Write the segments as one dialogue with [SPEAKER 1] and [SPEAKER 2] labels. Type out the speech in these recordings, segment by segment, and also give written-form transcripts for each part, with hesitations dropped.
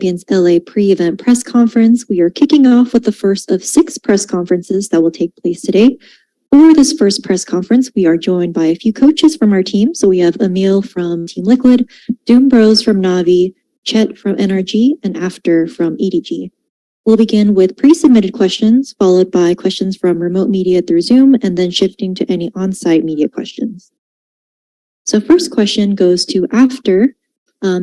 [SPEAKER 1] Champions LA pre-event press conference. We are kicking off with the first of 6 press conferences that will take place today. For this first press conference, we are joined by a few coaches from our team. So we have Emil from Team Liquid, DoomBros from NAVI, Chet from NRG, and After from EDG. We'll begin with pre-submitted questions, followed by questions from remote media through Zoom, and then shifting to any on-site media questions. So first question goes to After.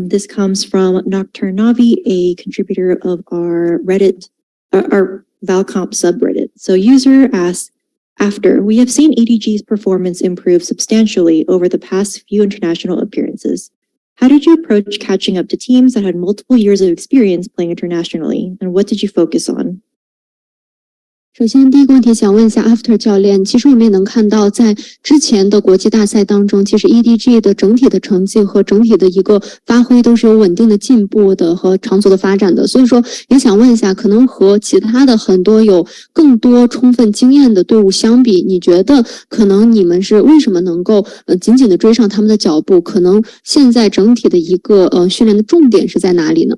[SPEAKER 1] This comes from Nocturne Navi, a contributor of our Reddit, our Valcomp subreddit. So user asks, After, we have seen EDG's performance improve substantially over the past few international appearances. How did you approach catching up to teams that had multiple years of experience playing internationally, and what did you focus on?
[SPEAKER 2] 首先，第一个问题想问一下 After 教练，其实我们也能看到，在之前的国际大赛当中，其实 EDG 的整体的成绩和整体的一个发挥都是有稳定的进步的和长足的发展的。所以说，也想问一下，可能和其他的很多有更多充分经验的队伍相比，你觉得可能你们是为什么能够紧紧的追上他们的脚步？可能现在整体的一个训练的重点是在哪里呢？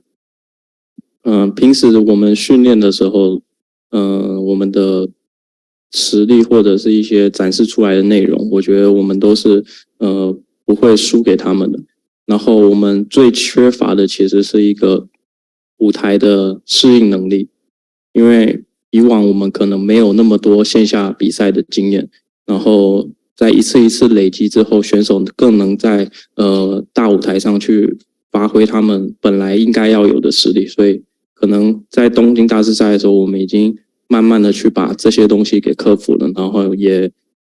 [SPEAKER 3] 平时我们训练的时候。我们的实力或者是一些展示出来的内容，我觉得我们都是不会输给他们的。然后我们最缺乏的其实是一个舞台的适应能力，因为以往我们可能没有那么多线下比赛的经验，然后在一次一次累积之后，选手更能在大舞台上去发挥他们本来应该要有的实力，所以可能在东京大师赛的时候，我们已经慢慢的去把这些东西给克服了，然后也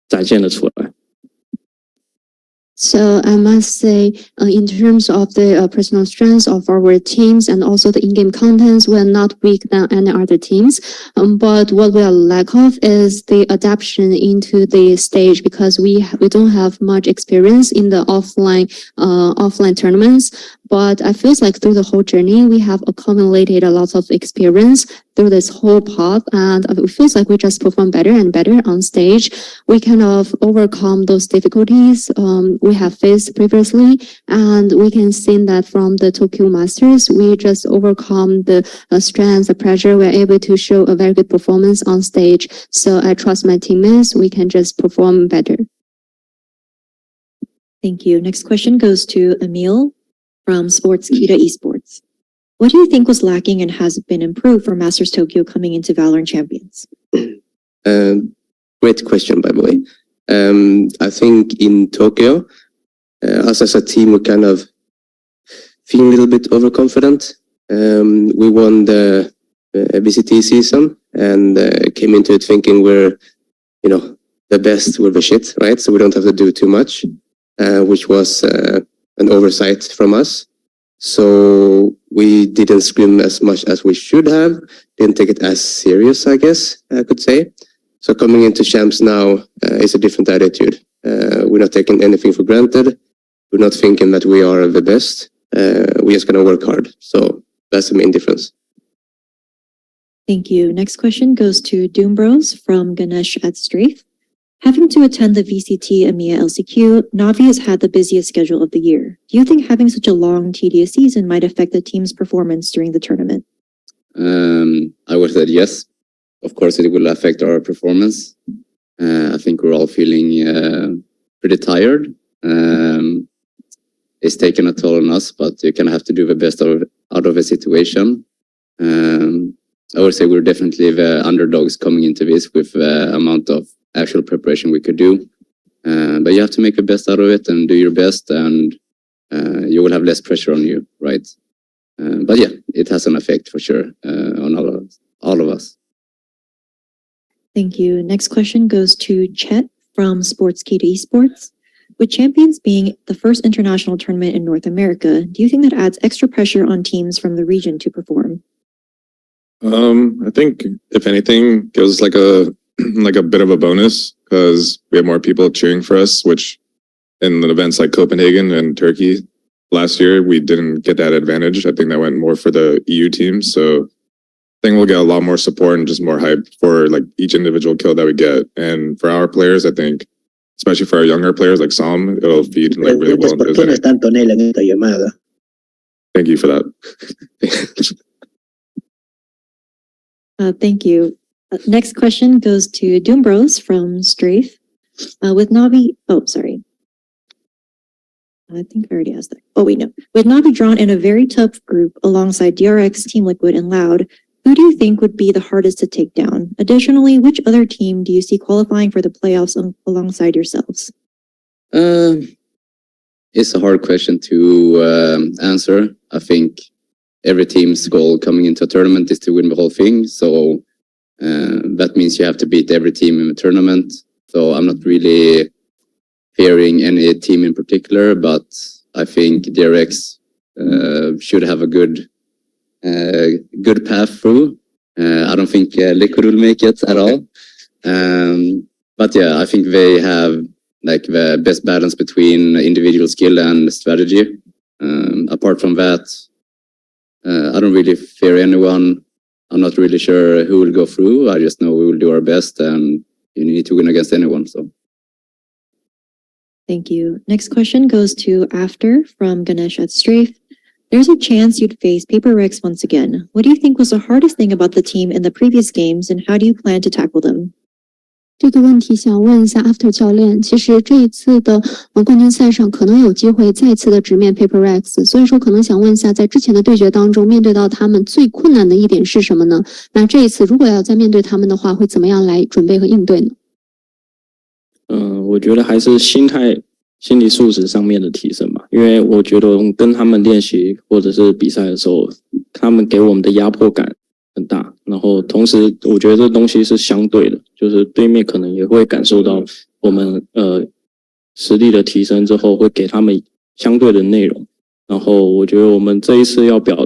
[SPEAKER 3] 展现了出来。
[SPEAKER 2] So I must say, in terms of the personal strengths of our teams and also the in-game contents, we are not weak than any other teams. But what we are lack of is the adaptation into the stage because we don't have much experience in the offline tournaments. But I feel like through the whole journey, we have accumulated a lot of experience through this whole path, and it feels like we just perform better and better on stage. We kind of overcome those difficulties we have faced previously, and we can see that from the Tokyo Masters, we just overcome the stress, the pressure. We're able to show a very good performance on stage. So I trust my teammates. We can just perform better.
[SPEAKER 1] Thank you. Next question goes to Emil from Sportskita Esports. What do you think was lacking and has been improved for Masters Tokyo coming into Valorant Champions?
[SPEAKER 4] Great question, by the way. I think in Tokyo, us as a team, we kind of feel a little bit overconfident. We won the VCT season and came into it thinking we're, the best with the shit, right? So we don't have to do too much, which was an oversight from us. So we didn't scrim as much as we should have, didn't take it as serious, I guess I could say. So coming into champs now is a different attitude. We're not taking anything for granted. We're not thinking that we are the best. We're just going to work hard. So that's the main difference.
[SPEAKER 1] Thank you. Next question goes to Doombros from Ganesh at Strafe. Having to attend the VCT EMEA LCQ, NAVI has had the busiest schedule of the year. Do you think having such a long, tedious season might affect the team's performance during the tournament?
[SPEAKER 5] I would say yes. Of course, it will affect our performance. I think we're all feeling pretty tired. It's taken a toll on us, but you kind of have to do the best out of a situation. I would say we're definitely the underdogs coming into this with the amount of actual preparation we could do. But you have to make the best out of it and do your best, and you will have less pressure on you, right? But yeah, it has an effect for sure on all of us.
[SPEAKER 1] Thank you. Next question goes to Chet from Sportskita Esports. With Champions being the first international tournament in North America, do you think that adds extra pressure on teams from the region to perform?
[SPEAKER 6] I think if anything, gives like a bit of a bonus because we have more people cheering for us, which in events like Copenhagen and Turkey last year, we didn't get that advantage. I think that went more for the EU teams. So I think we'll get a lot more support and just more hype for like each individual kill that we get. And for our players, I think, especially for our younger players like Sam, it'll feed like really well into his Thank you for that.
[SPEAKER 1] Thank you. Next question goes to Doombros from Strafe. With NAVI, oh, sorry. I think I already asked that. Oh, wait, no. With NAVI drawn in a very tough group alongside DRX, Team Liquid, and Loud, who do you think would be the hardest to take down? Additionally, which other team do you see qualifying for the playoffs alongside yourselves?
[SPEAKER 5] It's a hard question to answer. I think every team's goal coming into a tournament is to win the whole thing. So that means you have to beat every team in the tournament. So I'm not really fearing any team in particular, but I think DRX should have a good path through. I don't think Liquid will make it at all. But yeah, I think they have like the best balance between individual skill and strategy. Apart from that, I don't really fear anyone. I'm not really sure who will go through. I just know we will do our best, and you need to win against anyone. So.
[SPEAKER 1] Thank you. Next question goes to After from Ganesh at Strafe. There's a chance you'd face Paper Rex once again. What do you think was the hardest thing about the team in the previous games, and how do you plan to tackle them?
[SPEAKER 2] 这个问题想问一下 After 教练，其实这一次的冠军赛上可能有机会再次的直面 Paper Rex， 所以说可能想问一下，在之前的对决当中，面对到他们最困难的一点是什么呢？那这一次如果要再面对他们的话，会怎么样来准备和应对呢？
[SPEAKER 3] 我觉得还是心理素质上面的提升吧，因为我觉得我们跟他们练习或者是比赛的时候，他们给我们的压迫感很大，然后同时我觉得这东西是相对的，就是对面可能也会感受到我们实力的提升之后，会给他们相对的内容，然后我觉得我们这一次要表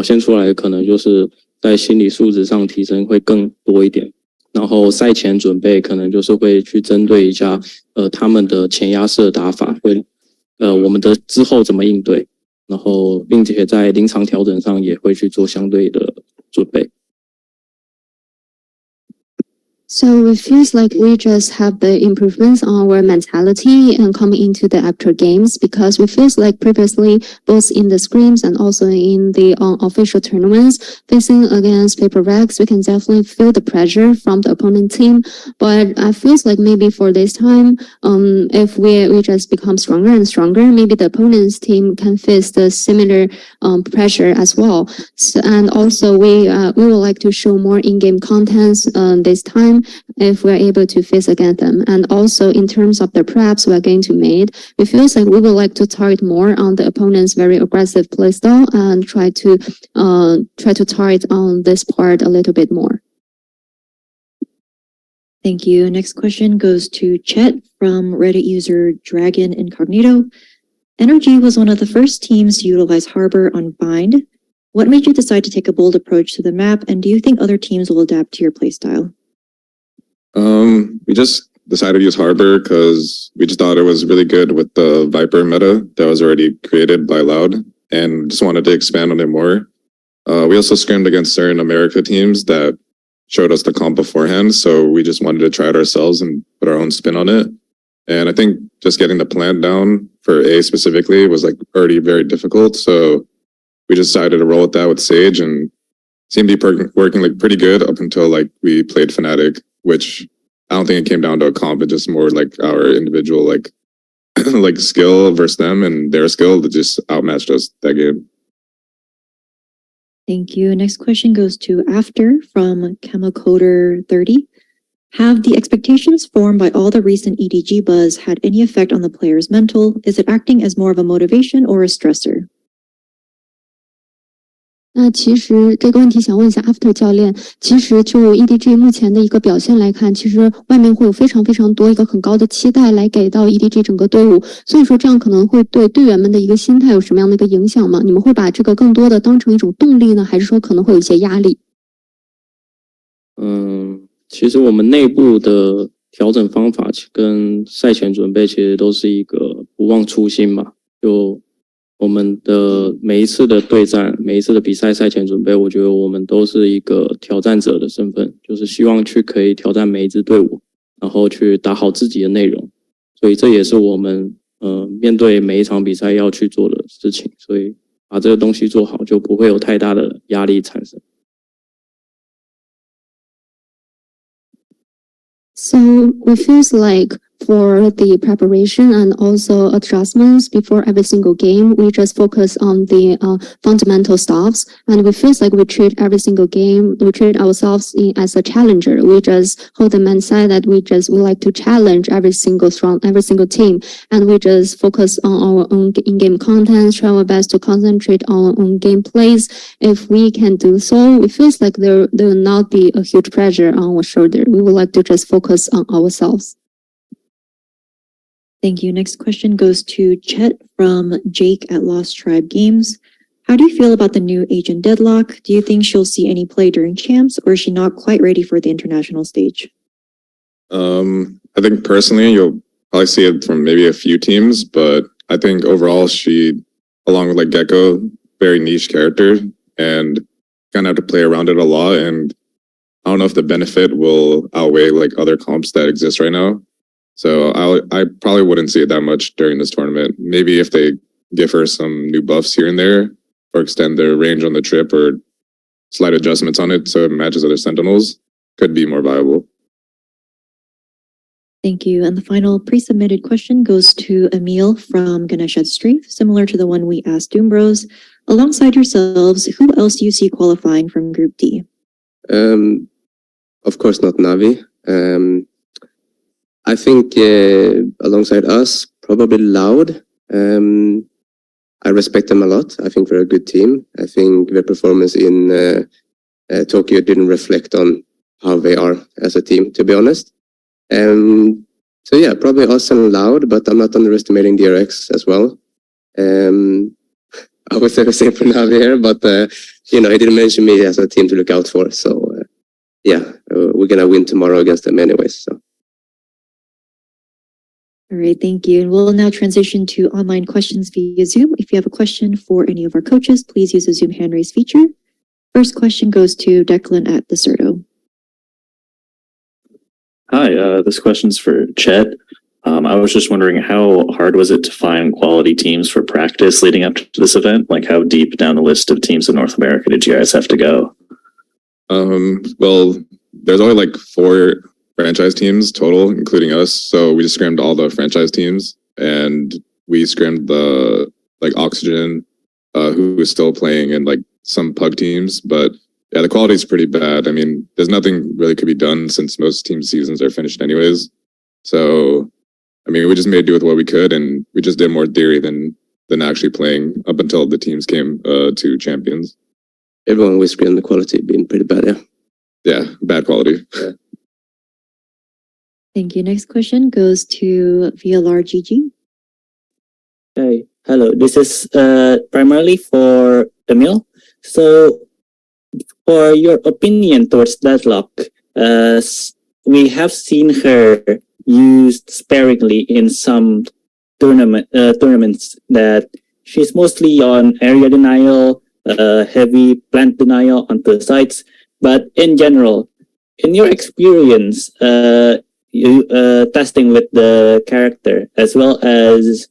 [SPEAKER 3] 现出来的可能就是在心理素质上提升会更多一点，然后赛前准备可能就是会去针对一下他们的前压式的打法，会我们的之后怎么应对，然后并且在临场调整上也会去做相对的准备。
[SPEAKER 2] So it feels like we just have the improvements on our mentality and coming into the actual games, because we feels like previously both in the scrims and also in the official tournaments facing against Paper Rex, we can definitely feel the pressure from the opponent team. But I feels like maybe for this time, if we just become stronger and stronger, maybe the opponent's team can face the similar pressure as well. So, and also we would like to show more in-game contents this time, if we're able to face against them. And also in terms of the preps we're going to make, it feels like we would like to target more on the opponent's very aggressive playstyle and try to target on this part a little bit more.
[SPEAKER 1] Thank you. Next question goes to Chet from Reddit user Dragon Incognito. NRG was one of the first teams to utilize Harbor on Bind. What made you decide to take a bold approach to the map, and do you think other teams will adapt to your playstyle?
[SPEAKER 6] We just decided to use Harbor because we just thought it was really good with the Viper meta that was already created by Loud, and just wanted to expand on it more. We also scrimmed against certain America teams that showed us the comp beforehand, so we just wanted to try it ourselves and put our own spin on it. And I think just getting the plant down for A specifically was like already very difficult, so we just decided to roll with that with Sage, and seemed to be working like pretty good up until like we played Fnatic, which I don't think it came down to a comp, but just more like our individual like like skill versus them, and their skill that just outmatched us that game.
[SPEAKER 1] Thank you. Next question goes to After from Chemocoder30. Have the expectations formed by all the recent EDG buzz had any effect on the player's mental? Is it acting as more of a motivation or a stressor?
[SPEAKER 2] 那其实这个问题想问一下 After 教练，其实就 EDG 目前的一个表现来看，其实外面会有非常多一个很高的期待来给到 EDG 整个队伍，所以说这样可能会对队员们的一个心态有什么样的一个影响吗？你们会把这个更多的当成一种动力呢，还是说可能会有一些压力？
[SPEAKER 3] 其实我们内部的调整方法跟赛前准备其实都是一个不忘初心嘛，就我们的每一次的对战，每一次的比赛赛前准备，我觉得我们都是一个挑战者的身份，就是希望可以挑战每一支队伍，然后去打好自己的内容，所以这也是我们面对每一场比赛要去做的事情，所以把这个东西做好，就不会有太大的压力产生。
[SPEAKER 2] So we feels like for the preparation and also adjustments before every single game, we just focus on the fundamental stuffs, and we feels like we treat every single game, we treat ourselves as a challenger. We just hold the mindset that we would like to challenge every single team, and we just focus on our own in-game content, try our best to concentrate on our own gameplays. If we can do so, it feels like there will not be a huge pressure on our shoulder. We would like to just focus on ourselves.
[SPEAKER 1] Thank you. Next question goes to Chet from Jake at Lost Tribe Games. How do you feel about the new Agent Deadlock? Do you think she'll see any play during champs, or is she not quite ready for the international stage?
[SPEAKER 6] I think personally, you'll probably see it from maybe a few teams, but I think overall she, along with like Gecko, very niche character and kind of have to play around it a lot. And I don't know if the benefit will outweigh like other comps that exist right now. So I probably wouldn't see it that much during this tournament. Maybe if they give her some new buffs here and there, or extend their range on the trip, or slight adjustments on it so it matches other Sentinels, could be more viable.
[SPEAKER 1] Thank you. And the final pre-submitted question goes to Emil from Ganesh at Strafe, similar to the one we asked Doombros. Alongside yourselves, who else do you see qualifying from Group D?
[SPEAKER 4] Of course not NAVI. I think alongside us, probably Loud. I respect them a lot. I think they're a good team. I think their performance in Tokyo didn't reflect on how they are as a team, to be honest. So yeah, probably us and Loud, but I'm not underestimating DRX as well. I would say the same for Navi here, but he didn't mention me as a team to look out for. So yeah, we're gonna win tomorrow against them anyways. So.
[SPEAKER 1] All right, thank you. And we'll now transition to online questions via Zoom. If you have a question for any of our coaches, please use the Zoom hand raise feature. First question goes to Declan at Deserto.
[SPEAKER 7] Hi, this question's for Chet. I was just wondering, how hard was it to find quality teams for practice leading up to this event? Like, how deep down the list of teams in North America did you guys have to go?
[SPEAKER 6] Well, there's only like 4 franchise teams total, including us. So we just scrimmed all the franchise teams, and we scrimmed the like Oxygen, who is still playing, and like some pug teams. But yeah, the quality is pretty bad. I mean, there's nothing really could be done since most team seasons are finished anyways. So, I mean, we just made do with what we could, and we just did more theory than actually playing up until the teams came to Champions.
[SPEAKER 4] Everyone we scrimmed the quality being pretty bad, yeah.
[SPEAKER 6] Yeah, bad quality.
[SPEAKER 4] Yeah.
[SPEAKER 1] Thank you. Next question goes to VLR GG.
[SPEAKER 8] Hi, hello. This is primarily for Emil. So, for your opinion towards Deadlock, we have seen her used sparingly in some tournaments that she's mostly on area denial, heavy plant denial on the sites. But in general, in your experience, testing with the character, as well as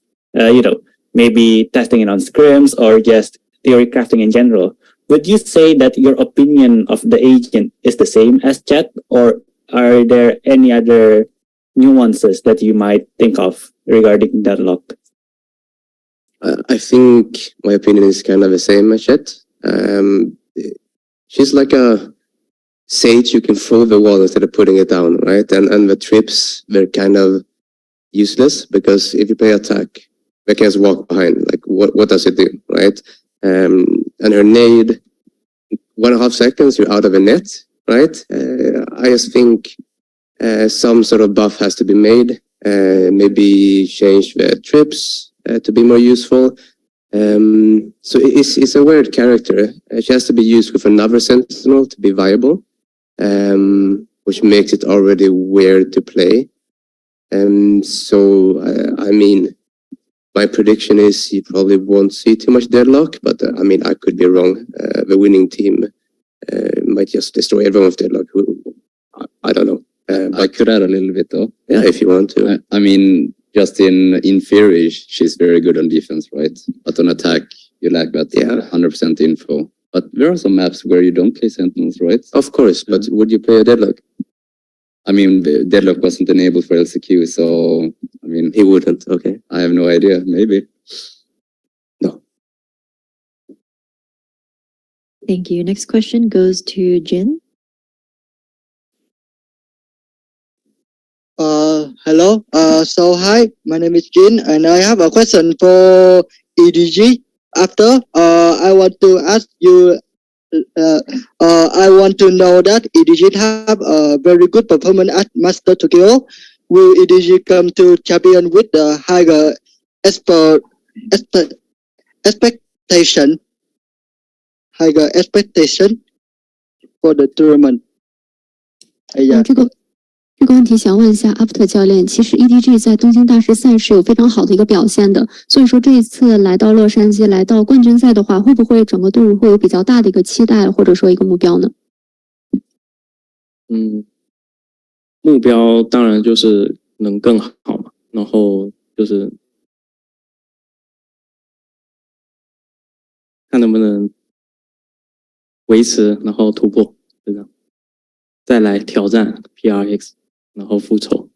[SPEAKER 8] maybe testing it on scrims or just theory crafting in general, would you say that your opinion of the agent is the same as Chet, or are there any other nuances that you might think of regarding Deadlock?
[SPEAKER 4] I think my opinion is kind of the same as Chet. She's like a sage you can throw the wall instead of putting it down, right? And the trips, they're kind of useless, because if you play attack, they can just walk behind. Like, what does it do, right? And her nade, 1.5 seconds, you're out of a net, right? I just think some sort of buff has to be made. Maybe change the trips to be more useful. So it's a weird character. She has to be used with another Sentinel to be viable, which makes it already weird to play. So, I mean, my prediction is you probably won't see too much Deadlock, but I mean, I could be wrong. The winning team might just destroy everyone with Deadlock. I don't know.
[SPEAKER 5] I could add a little bit though.
[SPEAKER 4] Yeah, if you want to.
[SPEAKER 5] I mean, just in theory, she's very good on defense, right? But on attack, you lack that
[SPEAKER 4] Yeah.
[SPEAKER 5] 100% info. But there are some maps where you don't play Sentinels, right?
[SPEAKER 4] Of course, but would you play a deadlock?
[SPEAKER 5] I mean, the deadlock wasn't enabled for LCQ, so I mean,
[SPEAKER 4] He wouldn't. Okay.
[SPEAKER 5] I have no idea. Maybe.
[SPEAKER 4] No.
[SPEAKER 1] Thank you. Next question goes to Jin.
[SPEAKER 9] Hello. So hi, my name is Jin, and I have a question for EDG. After, I want to ask you. I want to know that EDG have a very good performance at Master Tokyo. Will EDG come to champion with the higher expectation? Higher expectation for the tournament.
[SPEAKER 2] 这个问题想问一下 After 教练，其实 EDG 在东京大师赛是有非常好的一个表现的，所以说这一次来到洛杉矶，来到冠军赛的话，会不会整个队伍会有比较大的一个期待，或者说一个目标呢？
[SPEAKER 3] 目标当然就是能更好嘛，然后就是看能不能维持，然后突破，就这样，再来挑战 PRX， 然后复仇。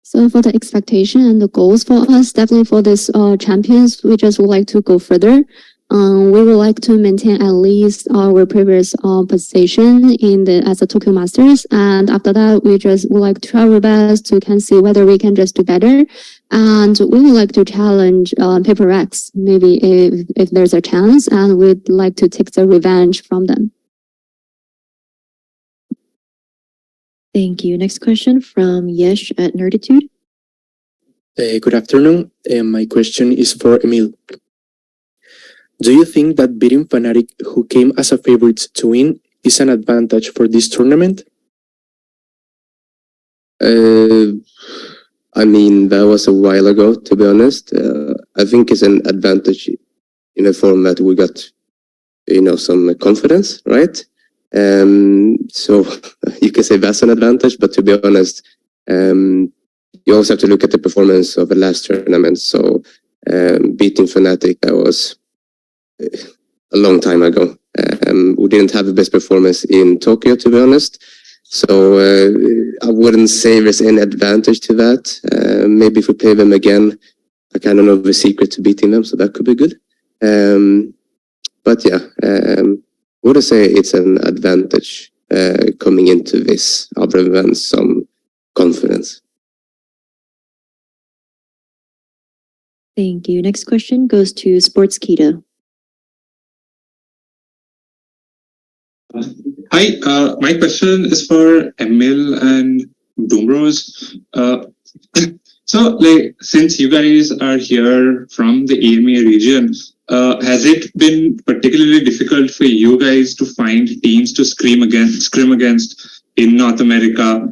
[SPEAKER 2] So for the expectation and the goals for us, definitely for this champions, we just would like to go further. We would like to maintain at least our previous position in the as a Tokyo Masters, and after that, we just would like to try our best to can see whether we can just do better, and we would like to challenge Paper X maybe if there's a chance, and we'd like to take the revenge from them.
[SPEAKER 1] Thank you. Next question from Yesh at Nerditude.
[SPEAKER 10] Good afternoon. My question is for Emil. Do you think that beating Fnatic, who came as a favorite to win, is an advantage for this tournament?
[SPEAKER 4] I mean, that was a while ago, to be honest. I think it's an advantage in the form that we got, some confidence, right? So you can say that's an advantage, but to be honest, you also have to look at the performance of the last tournament. So beating Fnatic, that was a long time ago. We didn't have the best performance in Tokyo, to be honest. So I wouldn't say there's any advantage to that. Maybe if we play them again, I kind of know the secret to beating them, so that could be good. But yeah, I would say it's an advantage coming into this, other than some confidence.
[SPEAKER 1] Thank you. Next question goes to Sports Kita.
[SPEAKER 11] Hi, my question is for Emil and Doombros. So, since you guys are here from the EMEA region, has it been particularly difficult for you guys to find teams to scrim against in North America,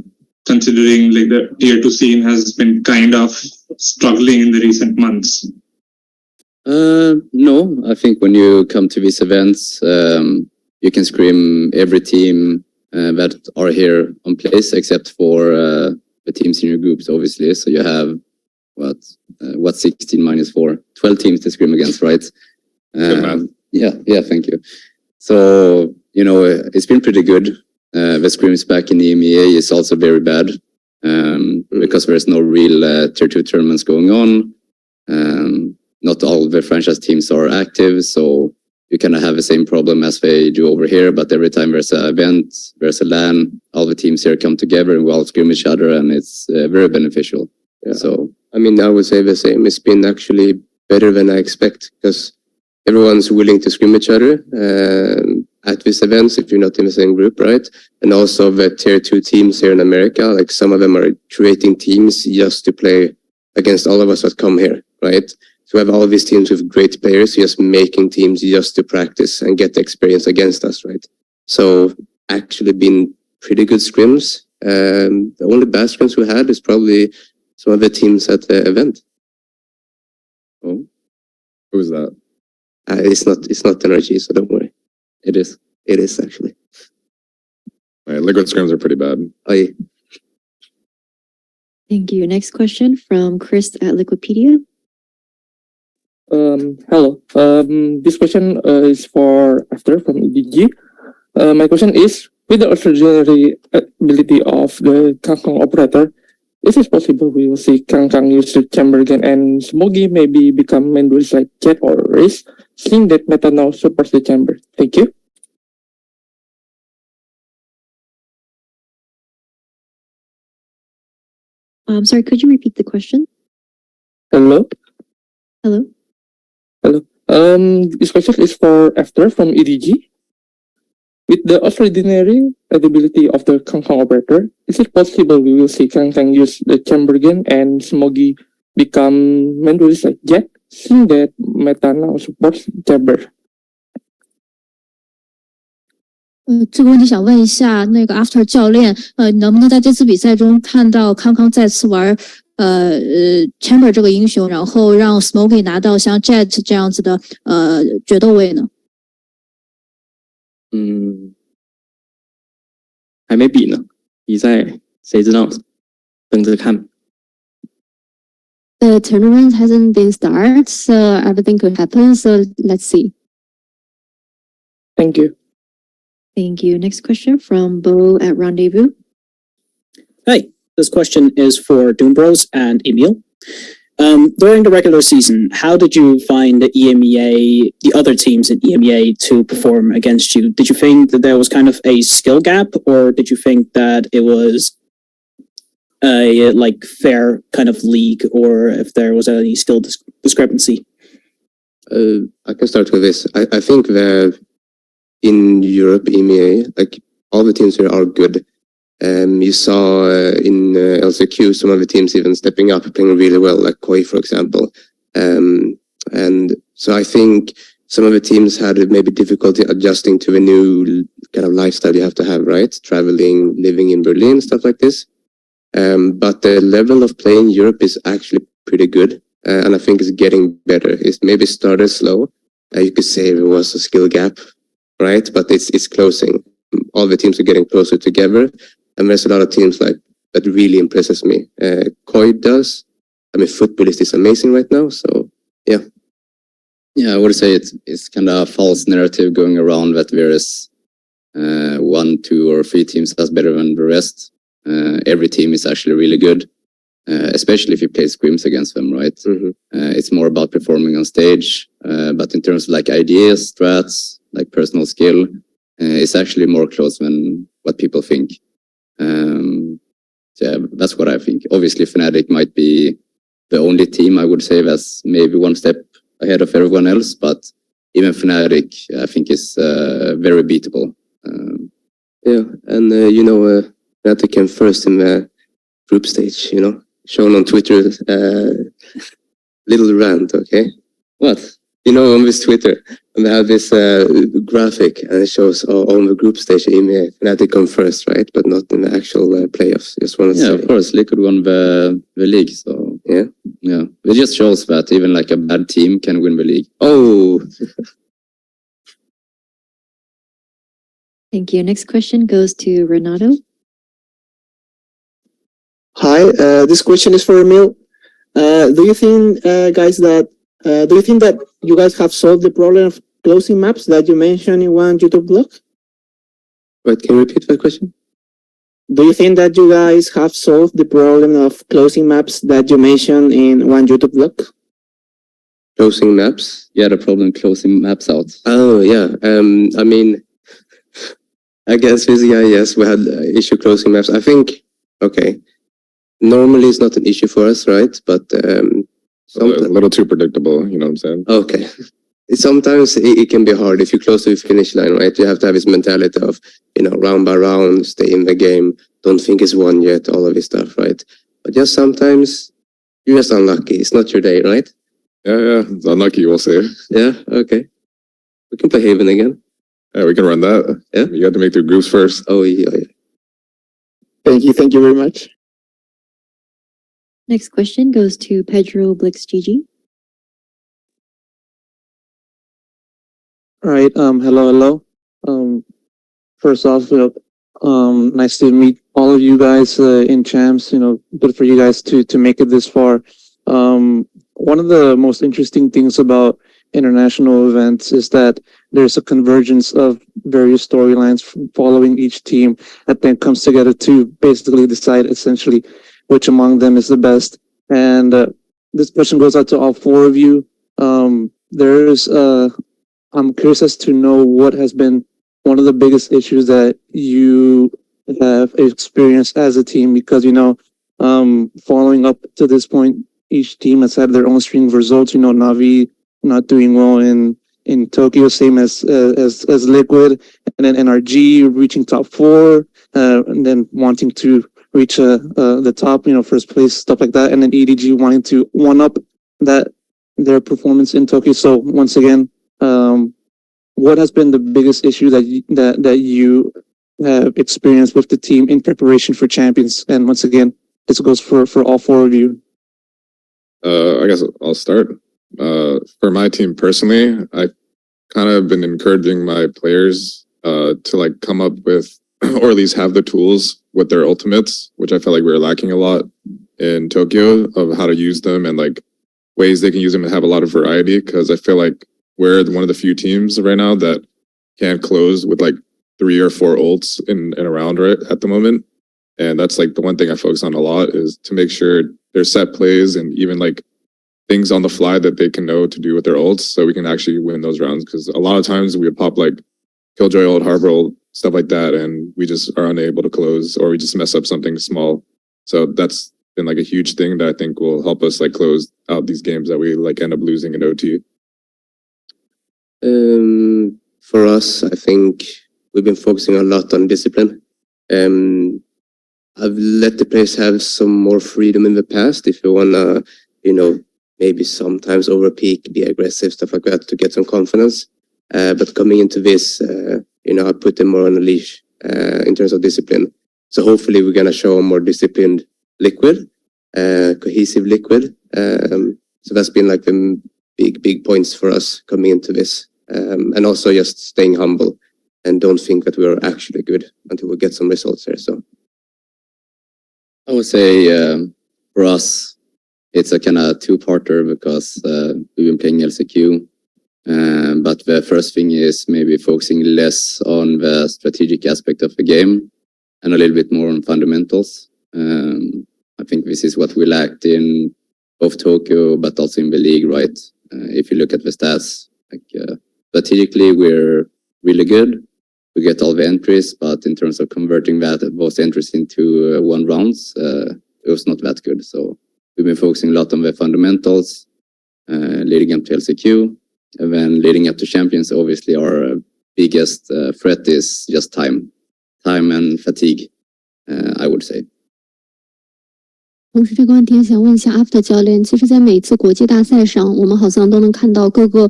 [SPEAKER 11] considering the tier 2 scene has been kind of struggling in the recent months?
[SPEAKER 5] No, I think when you come to these events, you can scrim every team that are here on place, except for the teams in your groups, obviously. So you have what 16 minus 4, 12 teams to scrim against, right? Yeah, thank you. So, it's been pretty good. The scrims back in the EMEA is also very bad because there's no real tier 2 tournaments going on. Not all the franchise teams are active, so you kind of have the same problem as they do over here, but every time there's an event, there's a LAN, all the teams here come together and we all scrim each other, and it's very beneficial.
[SPEAKER 4] Yeah.
[SPEAKER 5] So,
[SPEAKER 4] I mean, I would say the same. It's been actually better than I expect, because everyone's willing to scrim each other at these events if you're not in the same group, right? And also the tier 2 teams here in America, like some of them are creating teams just to play against all of us that come here, right? So we have all of these teams with great players just making teams just to practice and get the experience against us, right? So actually been pretty good scrims. The only bad scrims we had is probably some of the teams at the event.
[SPEAKER 6] Oh, who was that?
[SPEAKER 4] It's not NRG, so don't worry.
[SPEAKER 5] it is.
[SPEAKER 4] It is actually.
[SPEAKER 6] Right, liquid scrims are pretty bad.
[SPEAKER 4] Oh, yeah.
[SPEAKER 1] Thank you. Next question from Chris at Liquipedia.
[SPEAKER 12] Hello. This question is for After from EDG. My question is, with the extraordinary ability of the Kangkang operator, is it possible we will see Kangkang use the chamber again and Smoggy maybe become main duels like Chet or Race, seeing that meta now supports the chamber? Thank you.
[SPEAKER 1] Sorry, could you repeat the question?
[SPEAKER 12] Hello.
[SPEAKER 1] Hello?
[SPEAKER 12] This question is for After from EDG. With the extraordinary ability of the Kangkang operator, is it possible we will see Kangkang use the chamber again and Smoggy become main duelist like Jet, seeing that meta now supports chamber?
[SPEAKER 2] 这个问题想问一下那个 After 教练，能不能在这次比赛中看到康康再次玩Chamber 这个英雄，然后让 Smokey 拿到像 Jet 这样子的决斗位呢？
[SPEAKER 3] 还没比呢，比赛谁知道？等着看。
[SPEAKER 2] The tournament hasn't been started, so everything could happen. So let's see.
[SPEAKER 12] Thank you.
[SPEAKER 1] Thank you. Next question from Bo at Rendezvous.
[SPEAKER 13] Hi, this question is for Doombros and Emil. During the regular season, how did you find the EMEA, the other teams in EMEA to perform against you? Did you think that there was kind of a skill gap, or did you think that it was a like fair kind of league, or if there was any skill discrepancy?
[SPEAKER 4] I can start with this. I think that in Europe, EMEA, like all the teams here are good. You saw in LCQ some of the teams even stepping up, playing really well, like Koi, for example. And so I think some of the teams had maybe difficulty adjusting to a new kind of lifestyle you have to have, right? Traveling, living in Berlin, stuff like this. But the level of play in Europe is actually pretty good. And I think it's getting better. It maybe started slow. You could say there was a skill gap, right? But it's closing. All the teams are getting closer together. And there's a lot of teams like that really impresses me. Koi does. I mean, football is amazing right now. So, yeah.
[SPEAKER 5] Yeah, I would say it's kind of a false narrative going around that there is 1, 2, or 3 teams that's better than the rest. Every team is actually really good, especially if you play scrims against them, right?
[SPEAKER 4] Mm-hmm.
[SPEAKER 5] It's more about performing on stage, but in terms of like ideas, strats, like personal skill, it's actually more close than what people think. Yeah, that's what I think. Obviously, Fnatic might be the only team I would say that's maybe one step ahead of everyone else, but even Fnatic, I think, is very beatable.
[SPEAKER 4] Yeah, and Fnatic came first in the group stage, shown on Twitter. Little rant, okay? What? On this Twitter, and they have this graphic, and it shows on the group stage, Fnatic come first, right? But not in the actual playoffs. Just want to say.
[SPEAKER 5] Of course, Liquid won the league, so
[SPEAKER 4] yeah.
[SPEAKER 5] It just shows that even like a bad team can win the league.
[SPEAKER 4] Oh.
[SPEAKER 1] Thank you. Next question goes to Renato.
[SPEAKER 14] Hi, this question is for Emil. Do you think, guys, that you guys have solved the problem of closing maps that you mentioned in one YouTube blog?
[SPEAKER 4] Wait, can you repeat that question?
[SPEAKER 14] Do you think that you guys have solved the problem of closing maps that you mentioned in one YouTube blog?
[SPEAKER 4] Closing maps?
[SPEAKER 5] Yeah, the problem closing maps out.
[SPEAKER 4] Oh, yeah. I mean, against this guy, yes, we had issue closing maps. I think, okay, normally it's not an issue for us, right? But
[SPEAKER 6] a little too predictable, you know what I'm saying?
[SPEAKER 4] Okay. Sometimes it can be hard if you close to the finish line, right? You have to have this mentality of, round by round, stay in the game, don't think it's won yet, all of this stuff, right? But just sometimes you're just unlucky. It's not your day, right?
[SPEAKER 6] Yeah. It's unlucky, we'll say.
[SPEAKER 4] Yeah, okay. We can play Haven again.
[SPEAKER 6] Yeah, we can run that.
[SPEAKER 4] Yeah.
[SPEAKER 6] You have to make the groups first.
[SPEAKER 4] Oh, yeah.
[SPEAKER 14] Thank you very much.
[SPEAKER 1] Next question goes to Pedro BlixGG.
[SPEAKER 15] All right. Hello. First off, nice to meet all of you guys in champs. Good for you guys to make it this far. one of the most interesting things about international events is that there's a convergence of various storylines following each team that then comes together to basically decide essentially which among them is the best. And this question goes out to all four of you. I'm curious as to know what has been one of the biggest issues that you have experienced as a team, because, following up to this point, each team has had their own string of results. Navi not doing well in Tokyo, same as Liquid, and then NRG reaching top 4, and then wanting to reach the top, first place, stuff like that, and then EDG wanting to one up their performance in Tokyo. So once again, what has been the biggest issue that you have experienced with the team in preparation for Champions? And once again, this goes for all four of you.
[SPEAKER 6] I guess I'll start. For my team personally, I kind of been encouraging my players to like come up with, or at least have the tools with their ultimates, which I felt like we were lacking a lot in Tokyo, of how to use them and like ways they can use them and have a lot of variety. Because I feel like we're one of the few teams right now that can't close with like 3 or 4 ults in a round right at the moment. And that's like the one thing I focus on a lot, is to make sure there's set plays and even like things on the fly that they can know to do with their ults, so we can actually win those rounds. Because a lot of times we would pop like Killjoy ult, Harbor ult, stuff like that, and we just are unable to close, or we just mess up something small. So that's been like a huge thing that I think will help us like close out these games that we like end up losing in OT.
[SPEAKER 4] For us, I think we've been focusing a lot on discipline. I've let the players have some more freedom in the past. If you wanna, maybe sometimes overpeak, be aggressive, stuff like that, to get some confidence. But coming into this, I put them more on a leash in terms of discipline. So hopefully we're gonna show a more disciplined Liquid, cohesive Liquid. So that's been like the big points for us coming into this. And also just staying humble and don't think that we're actually good until we get some results there. So
[SPEAKER 5] I would say for us, it's a kind of two-parter, because we've been playing LCQ. But the first thing is maybe focusing less on the strategic aspect of the game and a little bit more on fundamentals. I think this is what we lacked in both Tokyo, but also in the league, right? If you look at the stats, like strategically, we're really good. We get all the entries, but in terms of converting those entries into 1 rounds, it was not that good. So we've been focusing a lot on the fundamentals, leading up to LCQ, and then leading up to Champions. Obviously, our biggest threat is just time and fatigue, I would say.
[SPEAKER 2] 同时这个问题想问一下 After 教练，其实在每次国际大赛上，我们好像都能看到各个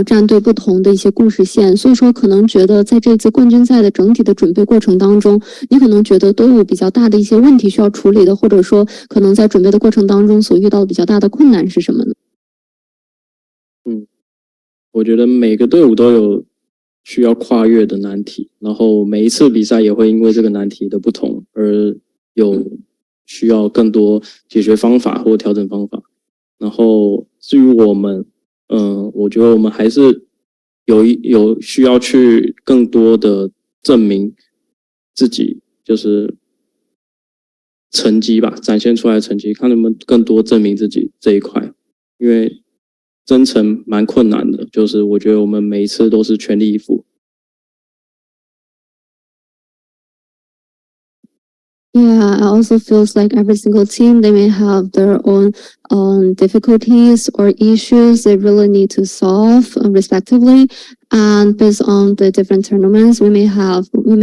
[SPEAKER 2] 战队不同的一些故事线，所以说可能觉得在这次冠军赛的整体的准备过程当中，你可能觉得都有比较大的一些问题需要处理的，或者说可能在准备的过程当中所遇到的比较大的困难是什么呢？
[SPEAKER 3] 我觉得每个队伍都有需要跨越的难题，然后每一次比赛也会因为这个难题的不同而有需要更多解决方法或调整方法。然后至于我们，我觉得我们还是有需要去更多的证明自己，就是成绩吧，展现出来的成绩，看能不能更多证明自己这一块。因为真诚蛮困难的，就是我觉得我们每一次都是全力以赴。
[SPEAKER 2] Yeah, I also feels like every single team, they may have their own difficulties or issues they really need to solve respectively. And based on the different tournaments, we may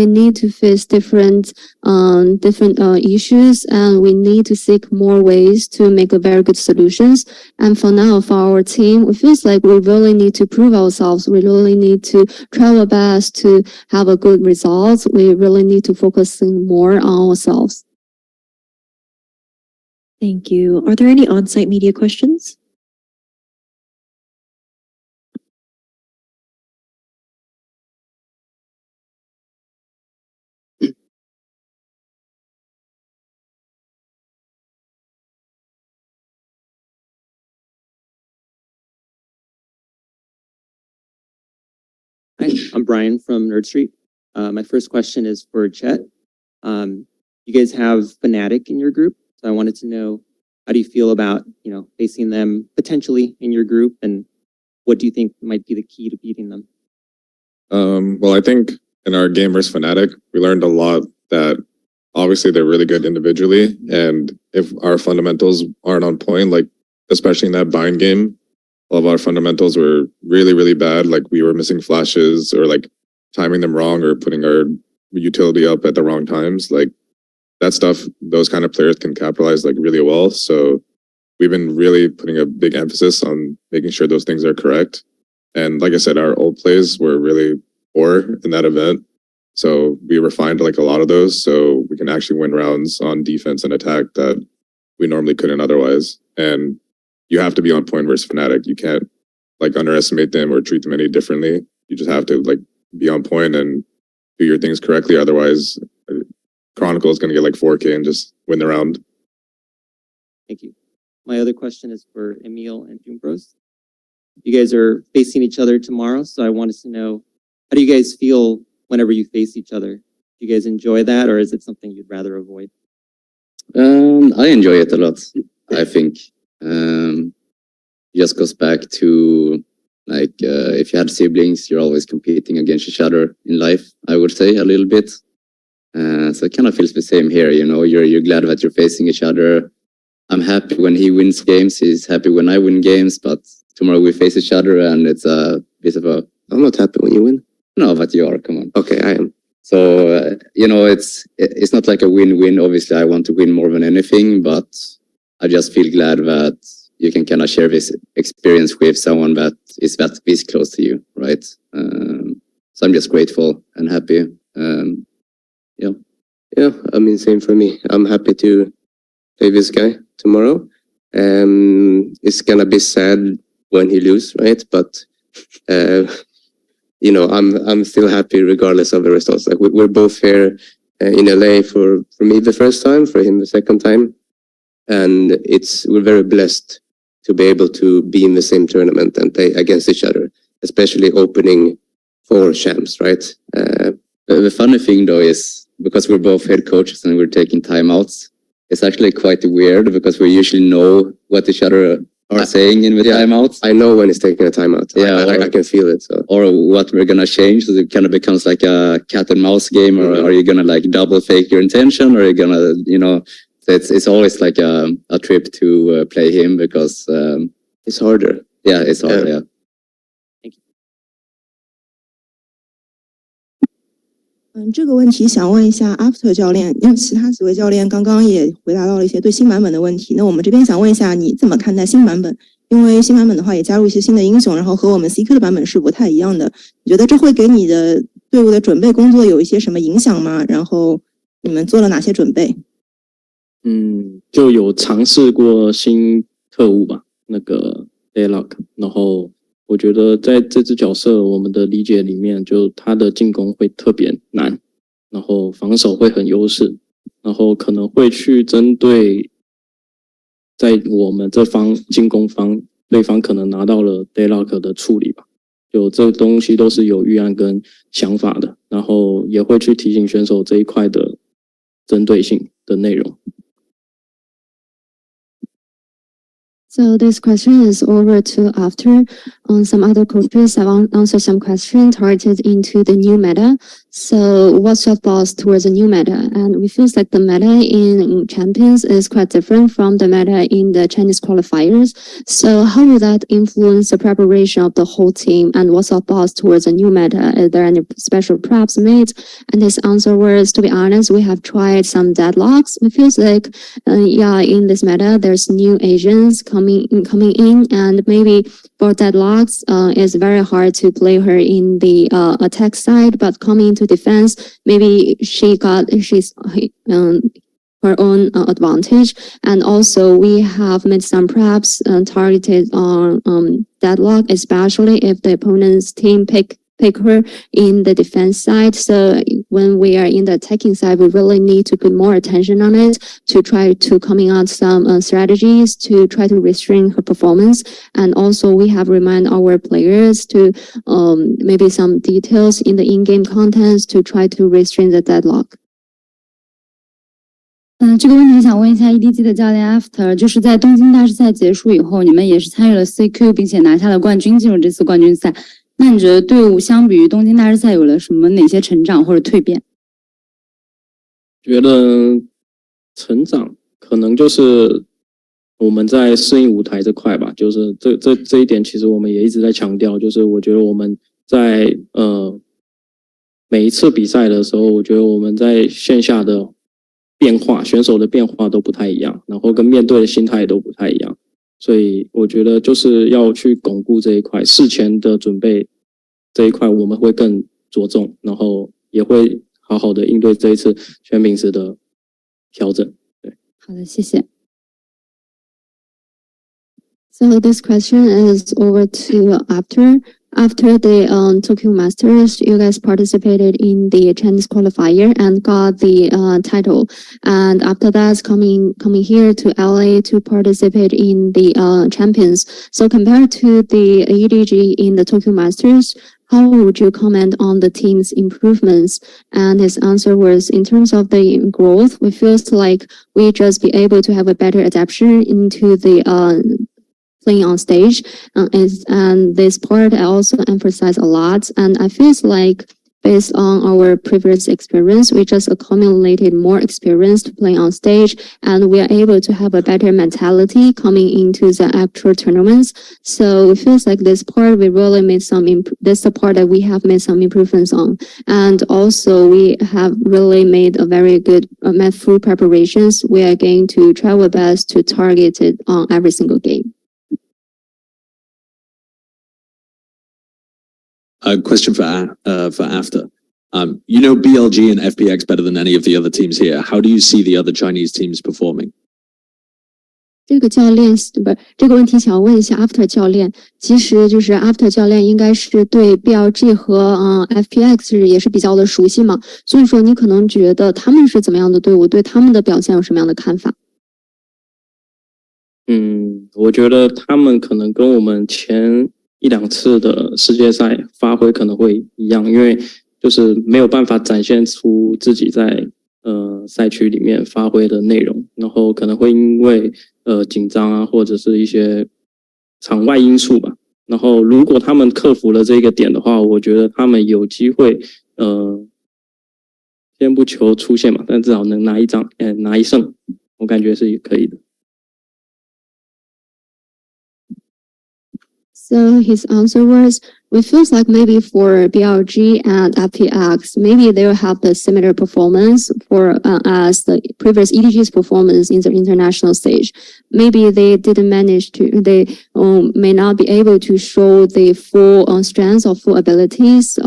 [SPEAKER 2] need to face different issues, and we need to seek more ways to make a very good solutions. And for now, for our team, it feels like we really need to prove ourselves. We really need to try our best to have a good result. We really need to focus more on ourselves.
[SPEAKER 1] Thank you. Are there any on-site media questions?
[SPEAKER 16] I'm Brian from Nerd Street. My first question is for Chet. You guys have Fnatic in your group, so I wanted to know, how do you feel about, facing them potentially in your group, and what do you think might be the key to beating them?
[SPEAKER 6] Well, I think in our game versus Fnatic, we learned a lot that obviously they're really good individually, and if our fundamentals aren't on point, like especially in that bind game, all of our fundamentals were really, really bad. Like we were missing flashes or like timing them wrong or putting our utility up at the wrong times. Like that stuff, those kind of players can capitalize like really well. So we've been really putting a big emphasis on making sure those things are correct. And like I said, our old plays were really poor in that event. So we refined like a lot of those so we can actually win rounds on defense and attack that we normally couldn't otherwise. And you have to be on point versus Fnatic. You can't like underestimate them or treat them any differently. You just have to like be on point and do your things correctly. Otherwise, Chronicle is going to get like 4K and just win the round.
[SPEAKER 16] Thank you. My other question is for Emil and Doombros. You guys are facing each other tomorrow, so I wanted to know, how do you guys feel whenever you face each other? Do you guys enjoy that, or is it something you'd rather avoid?
[SPEAKER 5] I enjoy it a lot, I think. Just goes back to like if you had siblings, you're always competing against each other in life, I would say a little bit. So it kind of feels the same here, you're glad that you're facing each other. I'm happy when he wins games, he's happy when I win games, but tomorrow we face each other and it's a bit of a...
[SPEAKER 4] I'm not happy when you win.
[SPEAKER 5] No, but you are, come on.
[SPEAKER 4] Okay, I am.
[SPEAKER 5] So, it's not like a win-win. Obviously, I want to win more than anything, but I just feel glad that you can kind of share this experience with someone that is that this close to you, right? So I'm just grateful and happy.
[SPEAKER 4] Yeah, I mean, same for me. I'm happy to play this guy tomorrow. It's gonna be sad when he loses, right? But I'm still happy regardless of the results. Like we're both here in LA for me the first time, for him the second time, and we're very blessed to be able to be in the same tournament and play against each other, especially opening for champs, right?
[SPEAKER 5] The funny thing though is, because we're both head coaches and we're taking timeouts, it's actually quite weird because we usually know what each other are saying in the timeouts.
[SPEAKER 4] I know when he's taking a timeout.
[SPEAKER 5] Yeah,
[SPEAKER 4] I can feel it. So.
[SPEAKER 5] Or what we're gonna change. So it kind of becomes like a cat and mouse game. Or are you gonna like double fake your intention? Or are you gonna, so it's always like a trip to play him because
[SPEAKER 4] it's harder.
[SPEAKER 5] Yeah, it's harder. Yeah.
[SPEAKER 17] 这个问题想问一下 After 教练，因为其他几位教练刚刚也回答到了一些对新版本的问题。那我们这边想问一下，你怎么看待新版本？因为新版本的话也加入一些新的英雄，然后和我们 CQ 的版本是不太一样的。你觉得这会给你的队伍的准备工作有一些什么影响吗？然后你们做了哪些准备？
[SPEAKER 3] 就有尝试过新特务吧，那个 Daylock， 然后我觉得在这只角色我们的理解里面，就他的进攻会特别难，然后防守会很优势，然后可能会去针对在我们这方进攻方对方可能拿到了 Daylock 的处理吧，就这东西都是有预案跟想法的，然后也会去提醒选手这一块的针对性的内容。
[SPEAKER 2] So this question is over to After. Some other coaches have answered some questions targeted into the new meta. So what's your thoughts towards the new meta? And we feel like the meta in Champions is quite different from the meta in the Chinese qualifiers. So how will that influence the preparation of the whole team? And what's your thoughts towards the new meta? Is there any special preps made? And his answer was, to be honest, we have tried some deadlocks. It feels like, in this meta, there's new agents coming in, and maybe for deadlocks, it's very hard to play her in the attack side, but coming into defense, maybe she's her own advantage. And also we have made some preps targeted on deadlock, especially if the opponent's team pick picker in the defense side. So when we are in the attacking side, we really need to put more attention on it to try to coming out some strategies to try to restrain her performance. And also we have remind our players to maybe some details in the in-game contents to try to restrain the deadlock.
[SPEAKER 18] 这个问题想问一下 EDG 的教练 After， 就是在东京大师赛结束以后，你们也是参与了 CQ， 并且拿下了冠军，进入这次冠军赛。那你觉得队伍相比于东京大师赛有了什么哪些成长或者蜕变？
[SPEAKER 3] 觉得成长可能就是我们在适应舞台这块吧，就是这一点其实我们也一直在强调，就是我觉得我们在每一次比赛的时候，我觉得我们在线下的变化，选手的变化都不太一样，然后跟面对的心态都不太一样，所以我觉得就是要去巩固这一块，事前的准备这一块我们会更着重，然后也会好好的应对这一次全名词的调整。对，
[SPEAKER 2] 好的，谢谢。So this question is over to After the Tokyo Masters, you guys participated in the Chinese qualifier and got the title. And after that, coming here to LA to participate in the Champions. So compared to the EDG in the Tokyo Masters, how would you comment on the team's improvements? And his answer was, in terms of the growth, we feel like we just be able to have a better adaptation into the playing on stage, and this part I also emphasize a lot, and I feel like based on our previous experience, we just accumulated more experience to play on stage, and we are able to have a better mentality coming into the actual tournaments. So it feels like this part we really made this is the part that we have made some improvements on, and also we have really made a very good full preparations. We are going to try our best to target it on every single game.
[SPEAKER 19] A question for After. You know BLG and FPX better than any of the other teams here. How do you see the other Chinese teams performing?
[SPEAKER 2] 这个教练不是这个问题，想要问一下 After 教练。其实就是 After 教练应该是对 BLG 和FPX 也是比较的熟悉嘛，所以说你可能觉得他们是怎么样的队伍，对他们的表现有什么样的看法？
[SPEAKER 3] 我觉得他们可能跟我们前一两次的世界赛发挥可能会一样，因为就是没有办法展现出自己在赛区里面发挥的内容，然后可能会因为紧张啊，或者是一些场外因素吧。然后如果他们克服了这个点的话，我觉得他们有机会先不求出线嘛，但至少能拿一胜，我感觉是可以的。
[SPEAKER 2] So his answer was, we feels like maybe for BLG and FPX, maybe they will have the similar performance for as the previous EDG's performance in the international stage. Maybe they didn't manage to, they may not be able to show the full strengths or full abilities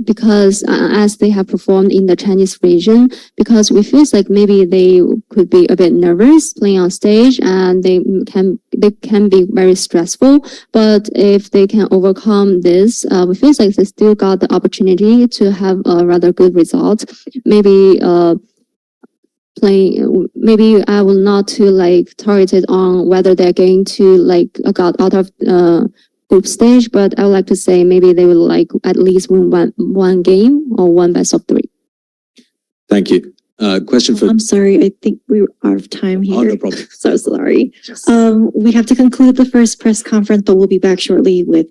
[SPEAKER 2] because as they have performed in the Chinese region, because we feels like maybe they could be a bit nervous playing on stage and they can be very stressful. But if they can overcome this, we feel like they still got the opportunity to have a rather good result. Maybe maybe I will not to like target it on whether they're going to like got out of group stage, but I would like to say maybe they will like at least win one game or one best of 3.
[SPEAKER 19] Thank you. Question for...
[SPEAKER 1] I'm sorry, I think we were out of time here.
[SPEAKER 19] Oh, no problem.
[SPEAKER 1] So sorry. We have to conclude the first press conference, but we'll be back shortly with